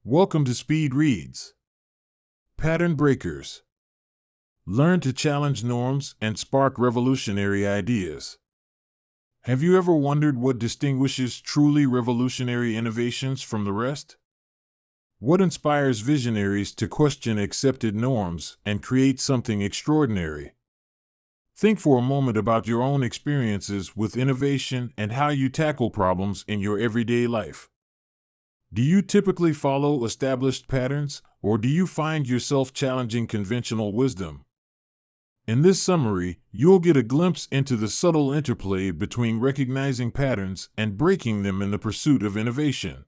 Welcome to Speed Reads. Pattern Breakers. Learn to challenge norms and spark revolutionary ideas. Have you ever wondered what distinguishes truly revolutionary innovations from the rest? What inspires visionaries to question accepted norms and create something extraordinary? Think for a moment about your own experiences with innovation and how you tackle problems in your everyday life. Do you typically follow established patterns, or do you find yourself challenging conventional wisdom? In this summary, you'll get a glimpse into the subtle interplay between recognizing patterns and breaking them in the pursuit of innovation.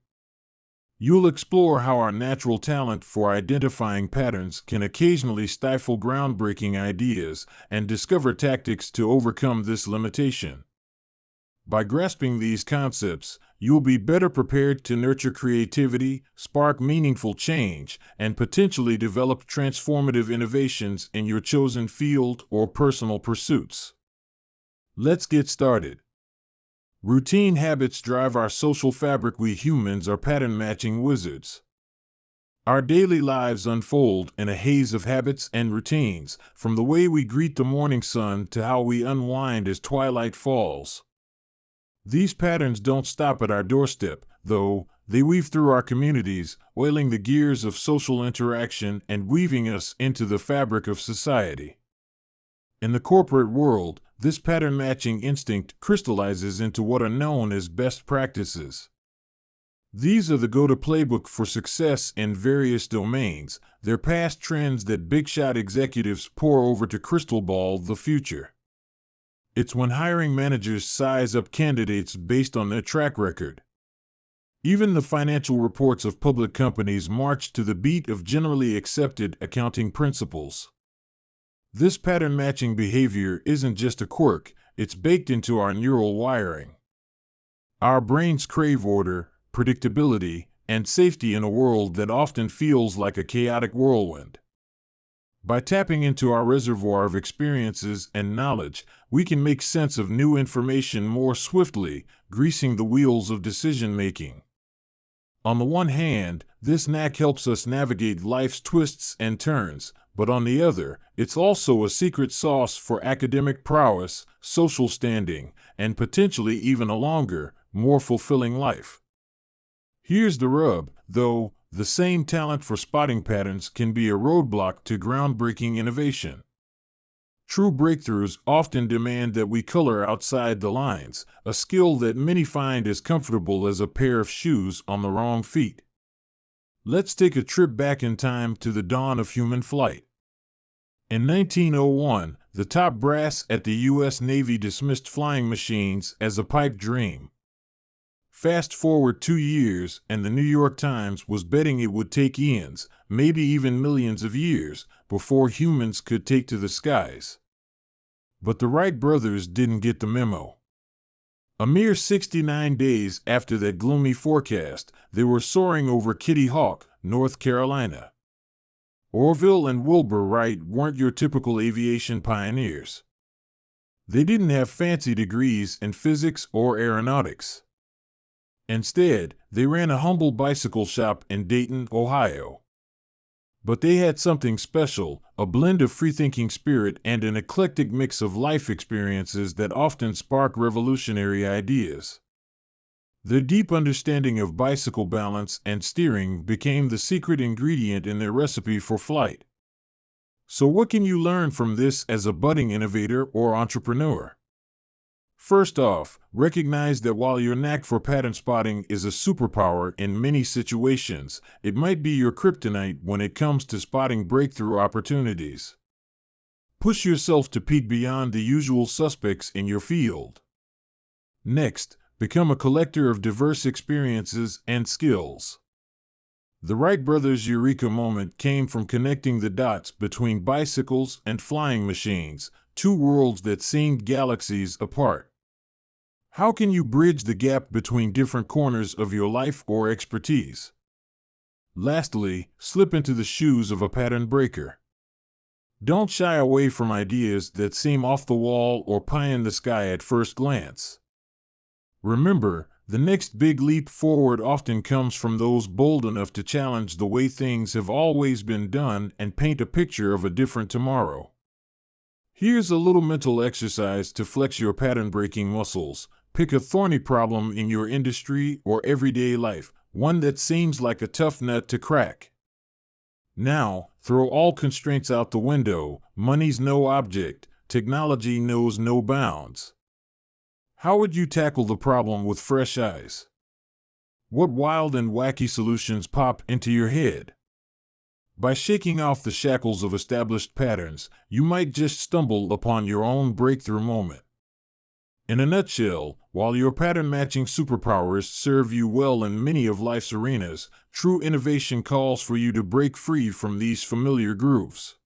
You'll explore how our natural talent for identifying patterns can occasionally stifle groundbreaking ideas and discover tactics to overcome this limitation. By grasping these concepts, you'll be better prepared to nurture creativity, spark meaningful change, and potentially develop transformative innovations in your chosen field or personal pursuits. Let's get started. Routine habits drive our social fabric. We humans are pattern-matching wizards. Our daily lives unfold in a haze of habits and routines, from the way we greet the morning sun to how we unwind as twilight falls. These patterns don't stop at our doorstep, though. They weave through our communities, oiling the gears of social interaction and weaving us into the fabric of society. In the corporate world, this pattern-matching instinct crystallizes into what are known as best practices. These are the go-to playbook for success in various domains. They're past trends that big-shot executives pore over to crystal ball the future. It's when hiring managers size up candidates based on their track record. Even the financial reports of public companies march to the beat of generally accepted accounting principles. This pattern-matching behavior isn't just a quirk, it's baked into our neural wiring. Our brains crave order, predictability, and safety in a world that often feels like a chaotic whirlwind. By tapping into our reservoir of experiences and knowledge, we can make sense of new information more swiftly, greasing the wheels of decision-making. On the one hand, this knack helps us navigate life's twists and turns, but on the other, it's also a secret sauce for academic prowess, social standing, and potentially even a longer, more fulfilling life. Here's the rub, though. The same talent for spotting patterns can be a roadblock to groundbreaking innovation. True breakthroughs often demand that we color outside the lines, a skill that many find as comfortable as a pair of shoes on the wrong feet. Let's take a trip back in time to the dawn of human flight. In 1901, the top brass at the U.S. Navy dismissed flying machines as a pipe dream. Fast forward 2 years, and the New York Times was betting it would take eons, maybe even millions of years, before humans could take to the skies. But the Wright brothers didn't get the memo. A mere 69 days after that gloomy forecast, they were soaring over Kitty Hawk, North Carolina. Orville and Wilbur Wright weren't your typical aviation pioneers. They didn't have fancy degrees in physics or aeronautics. Instead, they ran a humble bicycle shop in Dayton, Ohio. But they had something special, a blend of free-thinking spirit and an eclectic mix of life experiences that often spark revolutionary ideas. Their deep understanding of bicycle balance and steering became the secret ingredient in their recipe for flight. So what can you learn from this as a budding innovator or entrepreneur? First off, recognize that while your knack for pattern spotting is a superpower in many situations, it might be your kryptonite when it comes to spotting breakthrough opportunities. Push yourself to peek beyond the usual suspects in your field. Next, become a collector of diverse experiences and skills. The Wright brothers' eureka moment came from connecting the dots between bicycles and flying machines, two worlds that seemed galaxies apart. How can you bridge the gap between different corners of your life or expertise? Lastly, slip into the shoes of a pattern breaker. Don't shy away from ideas that seem off the wall or pie in the sky at first glance. Remember, the next big leap forward often comes from those bold enough to challenge the way things have always been done and paint a picture of a different tomorrow. Here's a little mental exercise to flex your pattern-breaking muscles. Pick a thorny problem in your industry or everyday life, one that seems like a tough nut to crack. Now, throw all constraints out the window. Money's no object. Technology knows no bounds. How would you tackle the problem with fresh eyes? What wild and wacky solutions pop into your head? By shaking off the shackles of established patterns, you might just stumble upon your own breakthrough moment. In a nutshell, while your pattern-matching superpowers serve you well in many of life's arenas, true innovation calls for you to break free from these familiar grooves.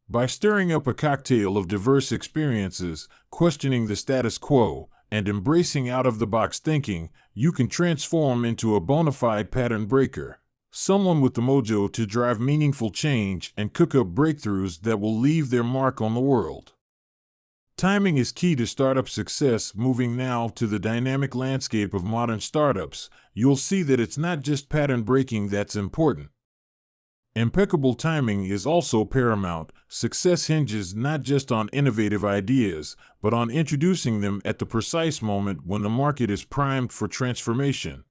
By stirring up a cocktail of diverse experiences, questioning the status quo, and embracing out-of-the-box thinking, you can transform into a bona fide pattern breaker, someone with the mojo to drive meaningful change and cook up breakthroughs that will leave their mark on the world. Timing is key to startup success. Moving now to the dynamic landscape of modern startups, you'll see that it's not just pattern breaking that's important. Impeccable timing is also paramount. Success hinges not just on innovative ideas, but on introducing them at the precise moment when the market is primed for transformation.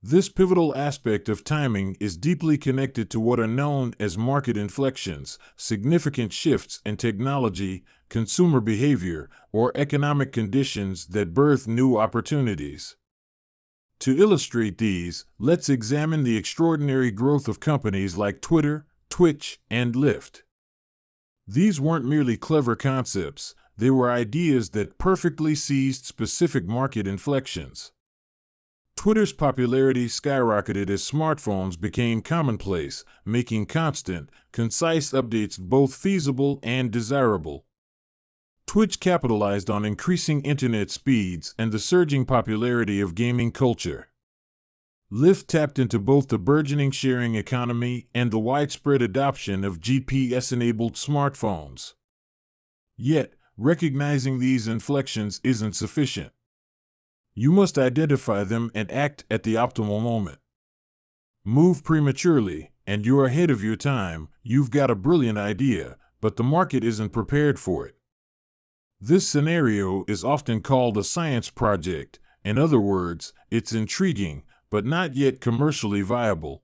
This pivotal aspect of timing is deeply connected to what are known as market inflections, significant shifts in technology, consumer behavior, or economic conditions that birth new opportunities. To illustrate these, let's examine the extraordinary growth of companies like Twitter, Twitch, and Lyft. These weren't merely clever concepts, they were ideas that perfectly seized specific market inflections. Twitter's popularity skyrocketed as smartphones became commonplace, making constant, concise updates both feasible and desirable. Twitch capitalized on increasing internet speeds and the surging popularity of gaming culture. Lyft tapped into both the burgeoning sharing economy and the widespread adoption of GPS-enabled smartphones. Yet, recognizing these inflections isn't sufficient. You must identify them and act at the optimal moment. Move prematurely, and you're ahead of your time. You've got a brilliant idea, but the market isn't prepared for it. This scenario is often called a science project. In other words, it's intriguing, but not yet commercially viable.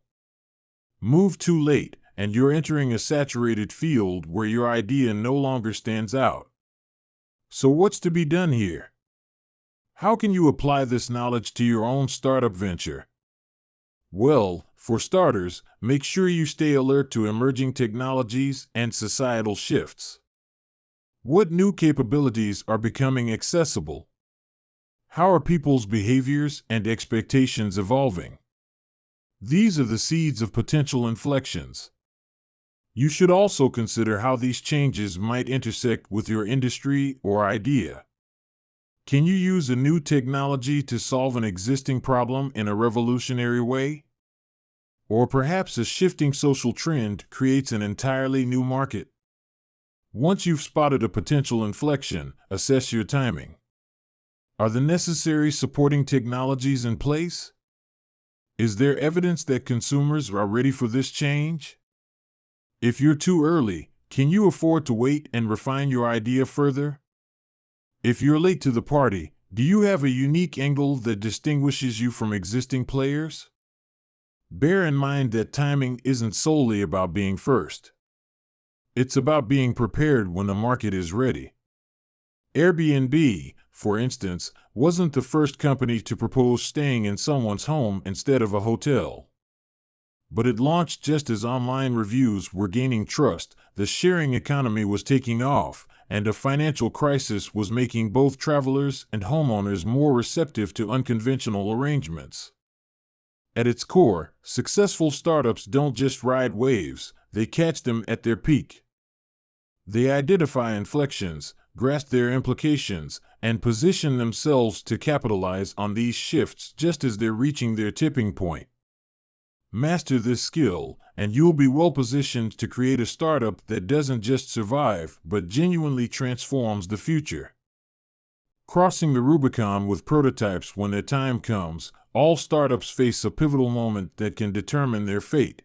Move too late, and you're entering a saturated field where your idea no longer stands out. So what's to be done here? How can you apply this knowledge to your own startup venture? Well, for starters, make sure you stay alert to emerging technologies and societal shifts. What new capabilities are becoming accessible? How are people's behaviors and expectations evolving? These are the seeds of potential inflections. You should also consider how these changes might intersect with your industry or idea. Can you use a new technology to solve an existing problem in a revolutionary way? Or perhaps a shifting social trend creates an entirely new market? Once you've spotted a potential inflection, assess your timing. Are the necessary supporting technologies in place? Is there evidence that consumers are ready for this change? If you're too early, can you afford to wait and refine your idea further? If you're late to the party, do you have a unique angle that distinguishes you from existing players? Bear in mind that timing isn't solely about being first. It's about being prepared when the market is ready. Airbnb, for instance, wasn't the first company to propose staying in someone's home instead of a hotel. But it launched just as online reviews were gaining trust, the sharing economy was taking off, and a financial crisis was making both travelers and homeowners more receptive to unconventional arrangements. At its core, successful startups don't just ride waves, they catch them at their peak. They identify inflections, grasp their implications, and position themselves to capitalize on these shifts just as they're reaching their tipping point. Master this skill, and you'll be well positioned to create a startup that doesn't just survive, but genuinely transforms the future. Crossing the Rubicon with prototypes. When the time comes, all startups face a pivotal moment that can determine their fate.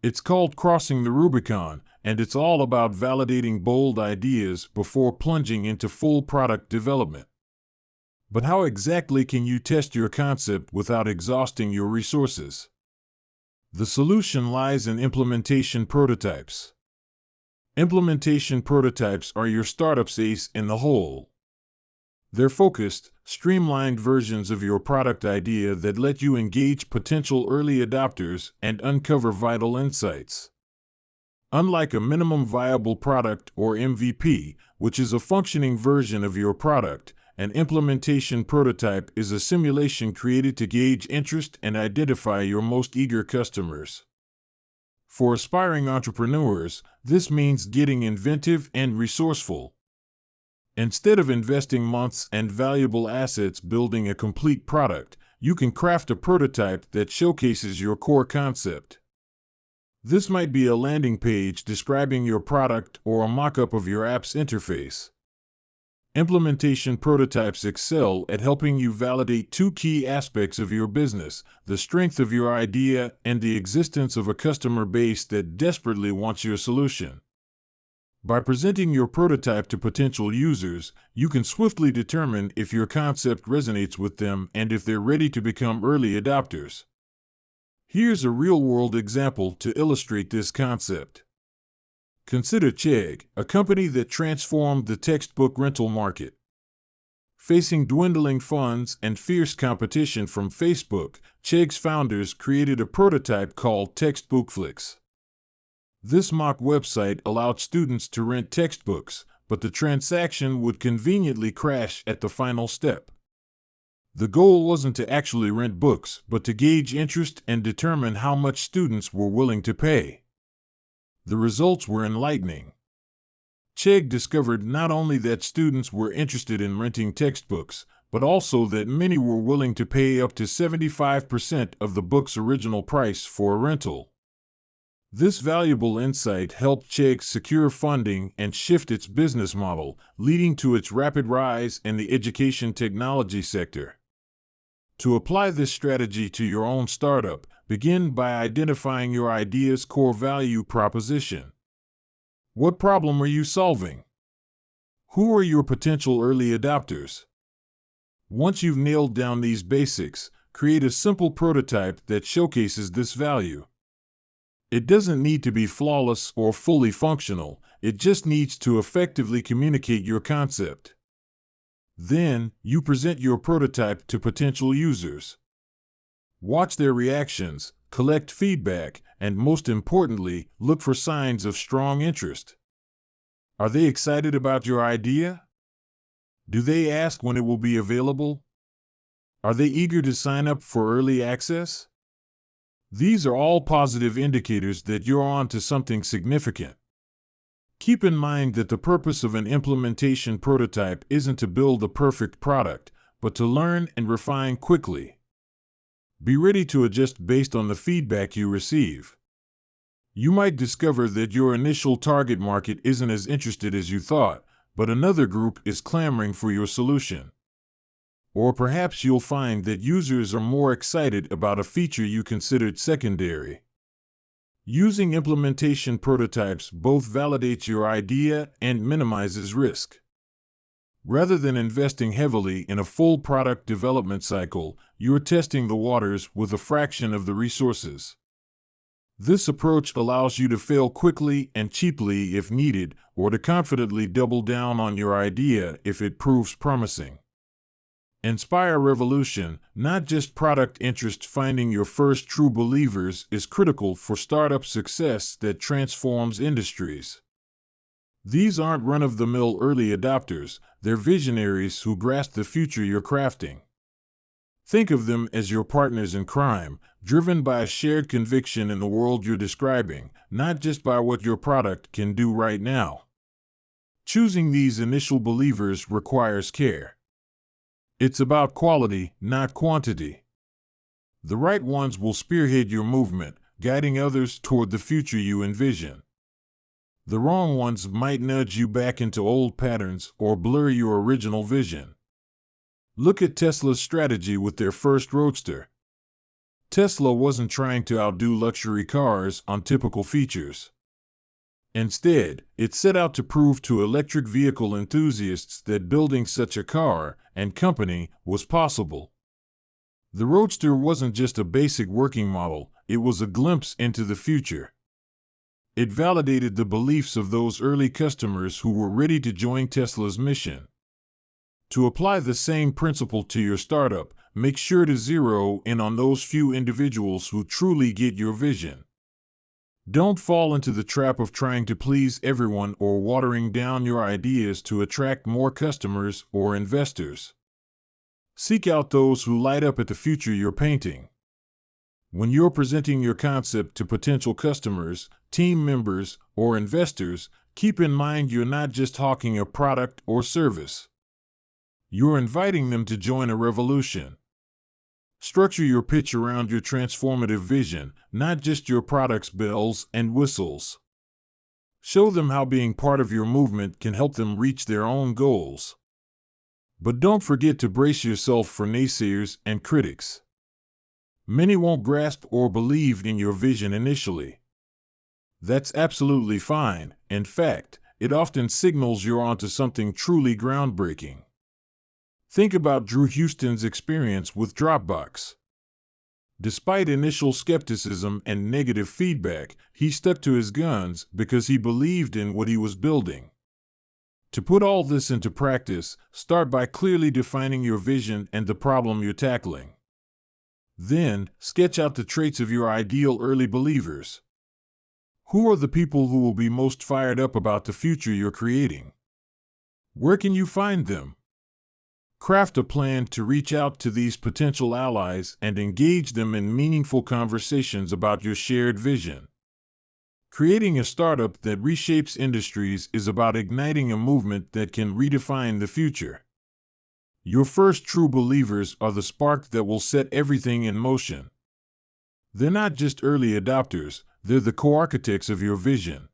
It's called Crossing the Rubicon, and it's all about validating bold ideas before plunging into full product development. But how exactly can you test your concept without exhausting your resources? The solution lies in implementation prototypes. Implementation prototypes are your startup's ace in the hole. They're focused, streamlined versions of your product idea that let you engage potential early adopters and uncover vital insights. Unlike a minimum viable product or MVP, which is a functioning version of your product, an implementation prototype is a simulation created to gauge interest and identify your most eager customers. For aspiring entrepreneurs, this means getting inventive and resourceful. Instead of investing months and valuable assets building a complete product, you can craft a prototype that showcases your core concept. This might be a landing page describing your product or a mock-up of your app's interface. Implementation prototypes excel at helping you validate two key aspects of your business: the strength of your idea and the existence of a customer base that desperately wants your solution. By presenting your prototype to potential users, you can swiftly determine if your concept resonates with them and if they're ready to become early adopters. Here's a real-world example to illustrate this concept. Consider Chegg, a company that transformed the textbook rental market. Facing dwindling funds and fierce competition from Facebook, Chegg's founders created a prototype called Textbookflix. This mock website allowed students to rent textbooks, but the transaction would conveniently crash at the final step. The goal wasn't to actually rent books, but to gauge interest and determine how much students were willing to pay. The results were enlightening. Chegg discovered not only that students were interested in renting textbooks, but also that many were willing to pay up to 75% of the book's original price for a rental. This valuable insight helped Chegg secure funding and shift its business model, leading to its rapid rise in the education technology sector. To apply this strategy to your own startup, begin by identifying your idea's core value proposition. What problem are you solving? Who are your potential early adopters? Once you've nailed down these basics, create a simple prototype that showcases this value. It doesn't need to be flawless or fully functional, it just needs to effectively communicate your concept. Then, you present your prototype to potential users. Watch their reactions, collect feedback, and most importantly, look for signs of strong interest. Are they excited about your idea? Do they ask when it will be available? Are they eager to sign up for early access? These are all positive indicators that you're on to something significant. Keep in mind that the purpose of an implementation prototype isn't to build a perfect product, but to learn and refine quickly. Be ready to adjust based on the feedback you receive. You might discover that your initial target market isn't as interested as you thought, but another group is clamoring for your solution. Or perhaps you'll find that users are more excited about a feature you considered secondary. Using implementation prototypes both validates your idea and minimizes risk. Rather than investing heavily in a full product development cycle, you're testing the waters with a fraction of the resources. This approach allows you to fail quickly and cheaply if needed, or to confidently double down on your idea if it proves promising. Inspire revolution, not just product interest. Finding your first true believers is critical for startup success that transforms industries. These aren't run-of-the-mill early adopters, they're visionaries who grasp the future you're crafting. Think of them as your partners in crime, driven by a shared conviction in the world you're describing, not just by what your product can do right now. Choosing these initial believers requires care. It's about quality, not quantity. The right ones will spearhead your movement, guiding others toward the future you envision. The wrong ones might nudge you back into old patterns or blur your original vision. Look at Tesla's strategy with their first roadster. Tesla wasn't trying to outdo luxury cars on typical features. Instead, it set out to prove to electric vehicle enthusiasts that building such a car and company was possible. The Roadster wasn't just a basic working model, it was a glimpse into the future. It validated the beliefs of those early customers who were ready to join Tesla's mission. To apply the same principle to your startup, make sure to zero in on those few individuals who truly get your vision. Don't fall into the trap of trying to please everyone or watering down your ideas to attract more customers or investors. Seek out those who light up at the future you're painting. When you're presenting your concept to potential customers, team members, or investors, keep in mind you're not just hawking a product or service. You're inviting them to join a revolution. Structure your pitch around your transformative vision, not just your product's bells and whistles. Show them how being part of your movement can help them reach their own goals. But don't forget to brace yourself for naysayers and critics. Many won't grasp or believe in your vision initially. That's absolutely fine. In fact, it often signals you're onto something truly groundbreaking. Think about Drew Houston's experience with Dropbox. Despite initial skepticism and negative feedback, he stuck to his guns because he believed in what he was building. To put all this into practice, start by clearly defining your vision and the problem you're tackling. Then, sketch out the traits of your ideal early believers. Who are the people who will be most fired up about the future you're creating? Where can you find them? Craft a plan to reach out to these potential allies and engage them in meaningful conversations about your shared vision. Creating a startup that reshapes industries is about igniting a movement that can redefine the future. Your first true believers are the spark that will set everything in motion. They're not just early adopters, they're the co-architects of your vision.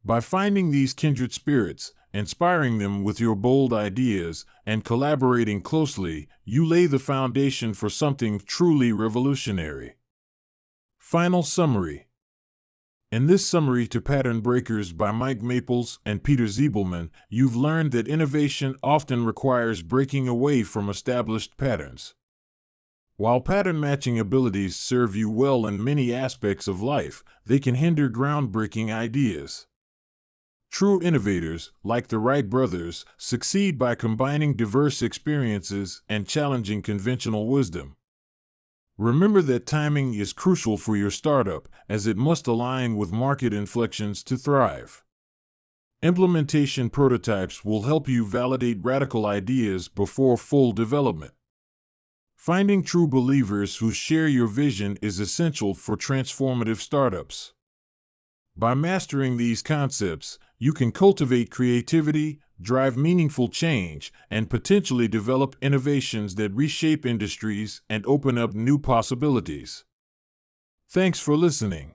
By finding these kindred spirits, inspiring them with your bold ideas, and collaborating closely, you lay the foundation for something truly revolutionary. Final summary. In this summary to Pattern Breakers by Mike Maples and Peter Ziebelman, you've learned that innovation often requires breaking away from established patterns. While pattern matching abilities serve you well in many aspects of life, they can hinder groundbreaking ideas. True innovators, like the Wright brothers, succeed by combining diverse experiences and challenging conventional wisdom. Remember that timing is crucial for your startup, as it must align with market inflections to thrive. Implementation prototypes will help you validate radical ideas before full development. Finding true believers who share your vision is essential for transformative startups. By mastering these concepts, you can cultivate creativity, drive meaningful change, and potentially develop innovations that reshape industries and open up new possibilities. Thanks for listening.